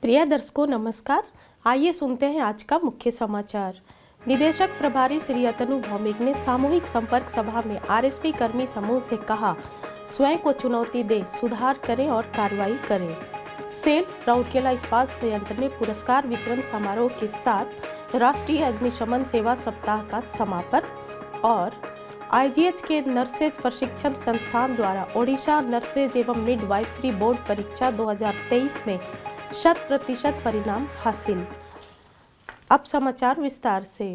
प्रिय दर्शकों नमस्कार। आइए सुनते हैं आज का मुख्य समाचार। निदेशक प्रभारी श्री अतनु भौमिक ने सामूहिक संपर्क सभा में आरएसपी कर्मी समूह से कहा, स्वयं को चुनौती दें, सुधार करें और कार्रवाई करें। सेल राउरकेला इस्पात संयंत्र में पुरस्कार वितरण समारोह के साथ राष्ट्रीय अग्निशमन सेवा सप्ताह का समापन और आईजीएच के नर्सेज प्रशिक्षण संस्थान द्वारा ओडिशा नर्सेज एवं मिडवाइफरी बोर्ड परीक्षा 2023 में 100% परिणाम हासिल। अब समाचार विस्तार से।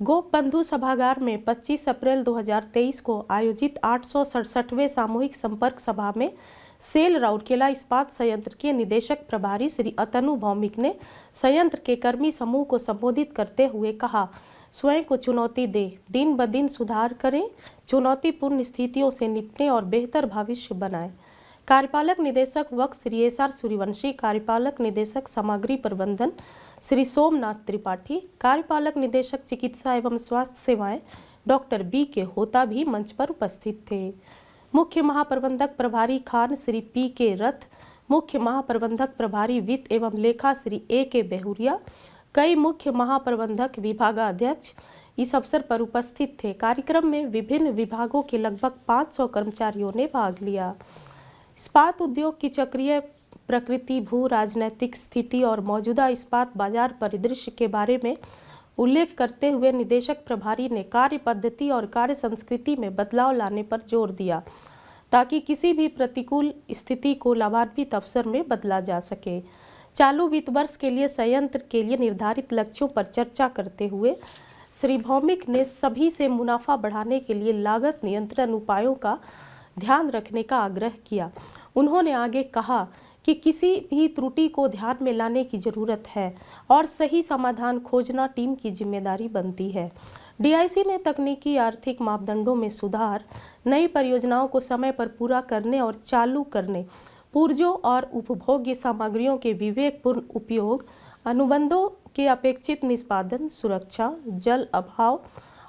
गोप बंधु सभागार में 25 अप्रैल 2023 को आयोजित 867वें सामूहिक संपर्क सभा में सेल राउरकेला इस्पात संयंत्र के निदेशक प्रभारी श्री अतनु भौमिक ने संयंत्र के कर्मी समूह को संबोधित करते हुए कहा, स्वयं को चुनौती दें, दिन ब दिन सुधार करें, चुनौतीपूर्ण स्थितियों से निपटें और बेहतर भविष्य बनाएं। कार्यपालक निदेशक वक्फ श्री एसआर सूर्यवंशी, कार्यपालक निदेशक सामग्री प्रबंधन श्री सोमनाथ त्रिपाठी, कार्यपालक निदेशक चिकित्सा एवं स्वास्थ्य सेवाएं डॉक्टर बी के होता भी मंच पर उपस्थित थे। मुख्य महाप्रबंधक प्रभारी खान श्री पी के रथ, मुख्य महाप्रबंधक प्रभारी वित्त एवं लेखा श्री ए के बेहुरिया, कई मुख्य महाप्रबंधक विभागाध्यक्ष इस अवसर पर उपस्थित थे। कार्यक्रम में विभिन्न विभागों के लगभग 500 कर्मचारियों ने भाग लिया। इस्पात उद्योग की चक्रीय प्रकृति, भू राजनैतिक स्थिति और मौजूदा इस्पात बाजार परिदृश्य के बारे में उल्लेख करते हुए निदेशक प्रभारी ने कार्य पद्धति और कार्य संस्कृति में बदलाव लाने पर जोर दिया ताकि किसी भी प्रतिकूल स्थिति को लाभान्वित अवसर में बदला जा सके। चालू वित्त वर्ष के लिए संयंत्र के लिए निर्धारित लक्ष्यों पर चर्चा करते हुए श्री भौमिक ने सभी से मुनाफा बढ़ाने के लिए लागत नियंत्रण उपायों का ध्यान रखने का आग्रह किया। उन्होंने आगे कहा कि किसी भी त्रुटि को ध्यान में लाने की जरूरत है और सही समाधान खोजना टीम की जिम्मेदारी बनती है। डीआईसी ने तकनीकी आर्थिक मापदंडों में सुधार, नई परियोजनाओं को समय पर पूरा करने और चालू करने, पूर्जों और उपभोग्य सामग्रियों के विवेकपूर्ण उपयोग, अनुबंधों के अपेक्षित निष्पादन, सुरक्षा, जल अभाव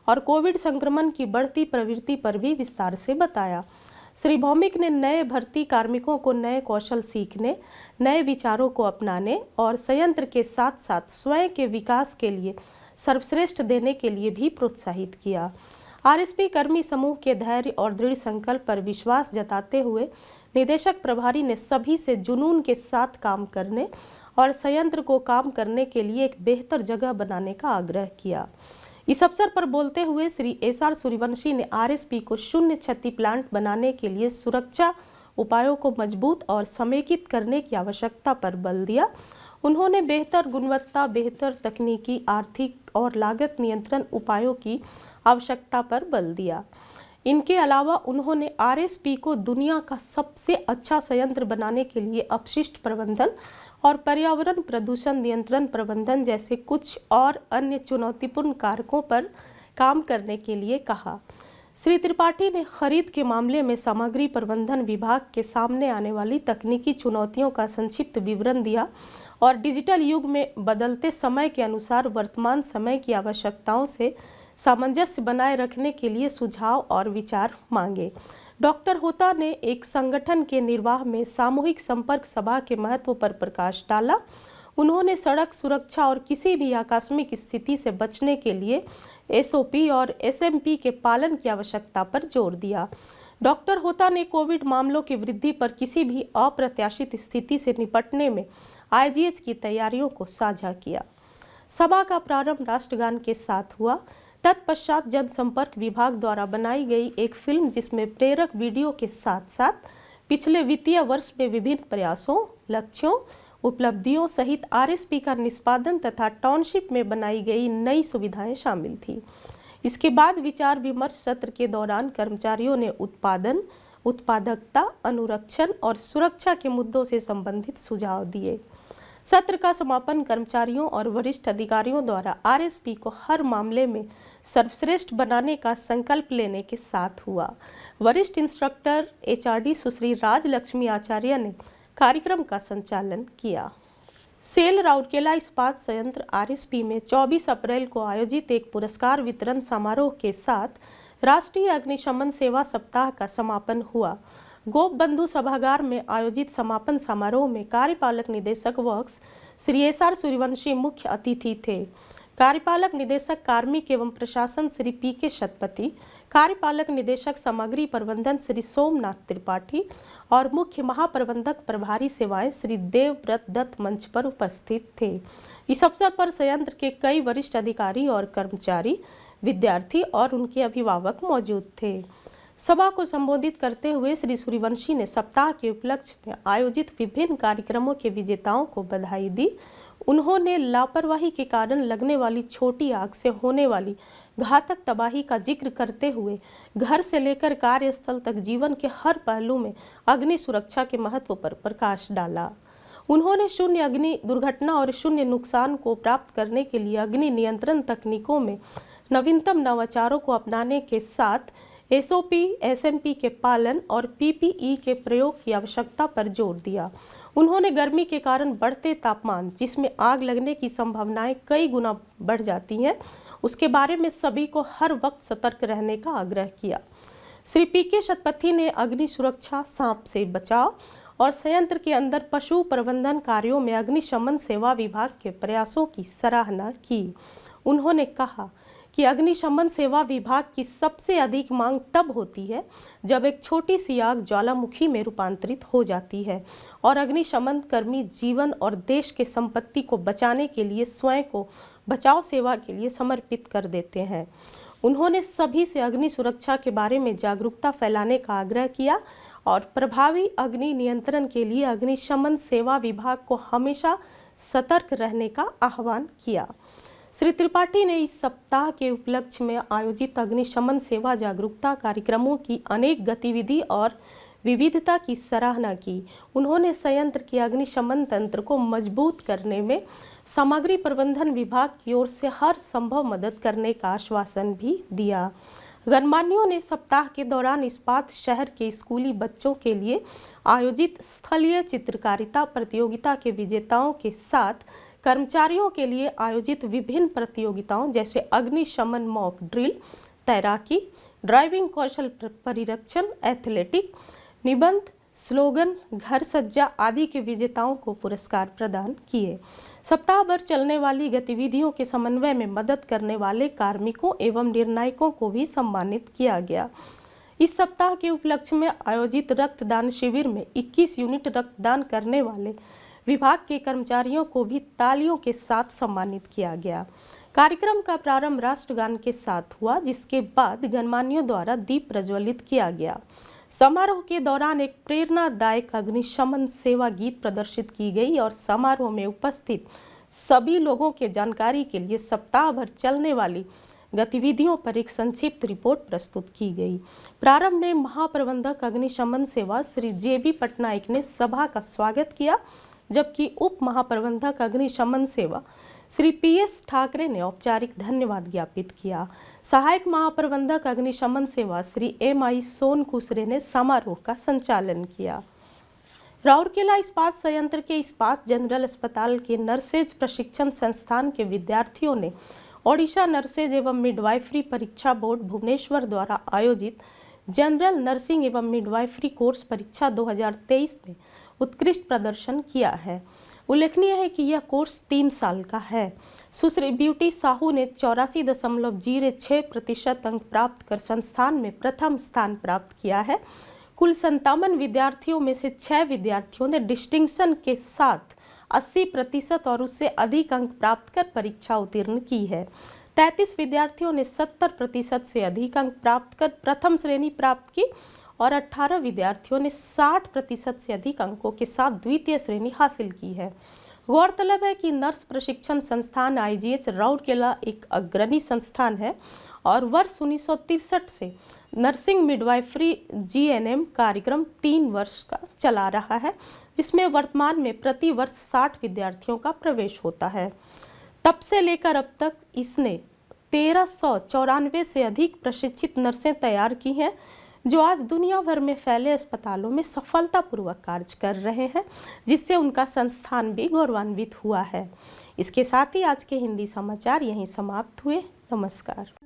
और कोविड संक्रमण की बढ़ती प्रवृत्ति पर भी विस्तार से बताया। श्री भौमिक ने नए भर्ती कार्मिकों को नए कौशल सीखने, नए विचारों को अपनाने और संयंत्र के साथ साथ स्वयं के विकास के लिए सर्वश्रेष्ठ देने के लिए भी प्रोत्साहित किया। आरएसपी कर्मी समूह के धैर्य और दृढ़ संकल्प पर विश्वास जताते हुए निदेशक प्रभारी ने सभी से जुनून के साथ काम करने और संयंत्र को काम करने के लिए एक बेहतर जगह बनाने का आग्रह किया। इस अवसर पर बोलते हुए श्री एसआर सूर्यवंशी ने आरएसपी को शून्य क्षति प्लांट बनाने के लिए सुरक्षा उपायों को मजबूत और समेकित करने की आवश्यकता पर बल दिया। उन्होंने बेहतर गुणवत्ता, बेहतर तकनीकी, आर्थिक और लागत नियंत्रण उपायों की आवश्यकता पर बल दिया। इनके अलावा उन्होंने आरएसपी को दुनिया का सबसे अच्छा संयंत्र बनाने के लिए अपशिष्ट प्रबंधन और पर्यावरण प्रदूषण नियंत्रण प्रबंधन जैसे कुछ और अन्य चुनौतीपूर्ण कारकों पर काम करने के लिए कहा। श्री त्रिपाठी ने खरीद के मामले में सामग्री प्रबंधन विभाग के सामने आने वाली तकनीकी चुनौतियों का संक्षिप्त विवरण दिया और डिजिटल युग में बदलते समय के अनुसार वर्तमान समय की आवश्यकताओं से सामंजस्य बनाए रखने के लिए सुझाव और विचार मांगे। डॉक्टर होता ने एक संगठन के निर्वाह में सामूहिक संपर्क सभा के महत्व पर प्रकाश डाला। उन्होंने सड़क सुरक्षा और किसी भी आकस्मिक स्थिति से बचने के लिए एसओपी और एसएमपी के पालन की आवश्यकता पर जोर दिया। डॉक्टर होता ने कोविड मामलों की वृद्धि पर किसी भी अप्रत्याशित स्थिति से निपटने में आईजीएच की तैयारियों को साझा किया। सभा का प्रारंभ राष्ट्रगान के साथ हुआ। तत्पश्चात जनसंपर्क विभाग द्वारा बनाई गई एक फिल्म जिसमें प्रेरक वीडियो के साथ साथ पिछले वित्तीय वर्ष में विभिन्न प्रयासों, लक्ष्यों, उपलब्धियों सहित आरएसपी का निष्पादन तथा टाउनशिप में बनाई गई नई सुविधाएं शामिल थी। इसके बाद विचार विमर्श सत्र के दौरान कर्मचारियों ने उत्पादन, उत्पादकता, अनुरक्षण और सुरक्षा के मुद्दों से संबंधित सुझाव दिए। सत्र का समापन कर्मचारियों और वरिष्ठ अधिकारियों द्वारा आरएसपी को हर मामले में सर्वश्रेष्ठ बनाने का संकल्प लेने के साथ हुआ। वरिष्ठ इंस्ट्रक्टर एचआरडी सुश्री राजलक्ष्मी आचार्य ने कार्यक्रम का संचालन किया। सेल राउरकेला इस्पात संयंत्र आरएसपी में 24 अप्रैल को आयोजित एक पुरस्कार वितरण समारोह के साथ राष्ट्रीय अग्निशमन सेवा सप्ताह का समापन हुआ। गोप बंधु सभागार में आयोजित समापन समारोह में कार्यपालक निदेशक वर्क्स श्री एस.आर. सूर्यवंशी मुख्य अतिथि थे। कार्यपालक निदेशक कार्मिक एवं प्रशासन श्री पी.के. शतपथी, कार्यपालक निदेशक सामग्री प्रबंधन श्री सोमनाथ त्रिपाठी और मुख्य महाप्रबंधक प्रभारी सेवाएं श्री देवव्रत दत्त मंच पर उपस्थित थे। इस अवसर पर संयंत्र के कई वरिष्ठ अधिकारी और कर्मचारी, विद्यार्थी और उनके अभिभावक मौजूद थे। सभा को संबोधित करते हुए श्री सूर्यवंशी ने सप्ताह के उपलक्ष्य में आयोजित विभिन्न कार्यक्रमों के विजेताओं को बधाई दी। उन्होंने लापरवाही के कारण लगने वाली छोटी आग से होने वाली घातक तबाही का जिक्र करते हुए घर से लेकर कार्यस्थल तक जीवन के हर पहलू में अग्नि सुरक्षा के महत्व पर प्रकाश डाला। उन्होंने शून्य अग्नि दुर्घटना और शून्य नुकसान को प्राप्त करने के लिए अग्नि नियंत्रण तकनीकों में नवीनतम नवाचारों को अपनाने के साथ एसओपी, एसएमपी के पालन और पीपीई के प्रयोग की आवश्यकता पर जोर दिया। उन्होंने गर्मी के कारण बढ़ते तापमान, जिसमें आग लगने की संभावनाएं कई गुना बढ़ जाती हैं, उसके बारे में सभी को हर वक्त सतर्क रहने का आग्रह किया। श्री पी.के. शतपथी ने अग्नि सुरक्षा, सांप से बचाव और संयंत्र के अंदर पशु प्रबंधन कार्यों में अग्निशमन सेवा विभाग के प्रयासों की सराहना की। उन्होंने कहा कि अग्निशमन सेवा विभाग की सबसे अधिक मांग तब होती है जब एक छोटी सी आग ज्वालामुखी में रूपांतरित हो जाती है और अग्निशमन कर्मी जीवन और देश के संपत्ति को बचाने के लिए स्वयं को बचाव सेवा के लिए समर्पित कर देते हैं। उन्होंने सभी से अग्नि सुरक्षा के बारे में जागरूकता फैलाने का आग्रह किया और प्रभावी अग्नि नियंत्रण के लिए अग्निशमन सेवा विभाग को हमेशा सतर्क रहने का आह्वान किया। श्री त्रिपाठी ने इस सप्ताह के उपलक्ष्य में आयोजित अग्निशमन सेवा जागरूकता कार्यक्रमों की अनेक गतिविधि और विविधता की सराहना की। उन्होंने संयंत्र के अग्निशमन तंत्र को मजबूत करने में सामग्री प्रबंधन विभाग की ओर से हर संभव मदद करने का आश्वासन भी दिया। गणमान्यों ने सप्ताह के दौरान इस्पात शहर के स्कूली बच्चों के लिए आयोजित स्थलीय चित्रकारिता प्रतियोगिता के विजेताओं के साथ कर्मचारियों के लिए आयोजित विभिन्न प्रतियोगिताओं जैसे अग्निशमन मॉक ड्रिल, तैराकी, ड्राइविंग कौशल परिरक्षण, एथलेटिक, निबंध, स्लोगन, घर सज्जा आदि के विजेताओं को पुरस्कार प्रदान किए। सप्ताह भर चलने वाली गतिविधियों के समन्वय में मदद करने वाले कार्मिकों एवं निर्णायकों को भी सम्मानित किया गया। इस सप्ताह के उपलक्ष्य में आयोजित रक्तदान शिविर में 21 यूनिट रक्तदान करने वाले विभाग के कर्मचारियों को भी तालियों के साथ सम्मानित किया गया। कार्यक्रम का प्रारंभ राष्ट्रगान के साथ हुआ, जिसके बाद गणमान्यों द्वारा दीप प्रज्वलित किया गया। समारोह के दौरान एक प्रेरणादायक अग्निशमन सेवा गीत प्रदर्शित की गई और समारोह में उपस्थित सभी लोगों के जानकारी के लिए सप्ताह भर चलने वाली गतिविधियों पर एक संक्षिप्त रिपोर्ट प्रस्तुत की गई। प्रारंभ में महाप्रबंधक अग्निशमन सेवा श्री जे.बी. पटनायक ने सभा का स्वागत किया, जबकि उप महाप्रबंधक अग्निशमन सेवा श्री पी.एस. ठाकरे ने औपचारिक धन्यवाद ज्ञापित किया। सहायक महाप्रबंधक अग्निशमन सेवा श्री एम.आई. सोनकुसरे ने समारोह का संचालन किया। राउरकेला इस्पात संयंत्र के इस्पात जनरल अस्पताल के नर्सेज प्रशिक्षण संस्थान के विद्यार्थियों ने ओडिशा नर्सेज एवं मिडवाइफरी परीक्षा बोर्ड भुवनेश्वर द्वारा आयोजित जनरल नर्सिंग एवं मिडवाइफरी कोर्स परीक्षा 2023 में उत्कृष्ट प्रदर्शन किया है। उल्लेखनीय है कि यह कोर्स 3 साल का है। सुश्री ब्यूटी साहू ने 84.06% अंक प्राप्त कर संस्थान में प्रथम स्थान प्राप्त किया है। कुल 57 विद्यार्थियों में से 6 विद्यार्थियों ने डिस्टिंक्शन के साथ 80% और उससे अधिक अंक प्राप्त कर परीक्षा उत्तीर्ण की है। 33 विद्यार्थियों ने 70% से अधिक अंक प्राप्त कर प्रथम श्रेणी प्राप्त की और 18 विद्यार्थियों ने 60% से अधिक अंकों के साथ द्वितीय श्रेणी हासिल की है। गौरतलब है कि नर्स प्रशिक्षण संस्थान आईजीएच राउरकेला एक अग्रणी संस्थान है और वर्ष 1963 से नर्सिंग मिडवाइफरी जीएनएम कार्यक्रम 3 वर्ष का चला रहा है, जिसमें वर्तमान में प्रति वर्ष 60 विद्यार्थियों का प्रवेश होता है। तब से लेकर अब तक इसने 1394 से अधिक प्रशिक्षित नर्सें तैयार की हैं, जो आज दुनिया भर में फैले अस्पतालों में सफलतापूर्वक कार्य कर रहे हैं, जिससे उनका संस्थान भी गौरवान्वित हुआ है। इसके साथ ही आज के हिंदी समाचार यहीं समाप्त हुए। नमस्कार।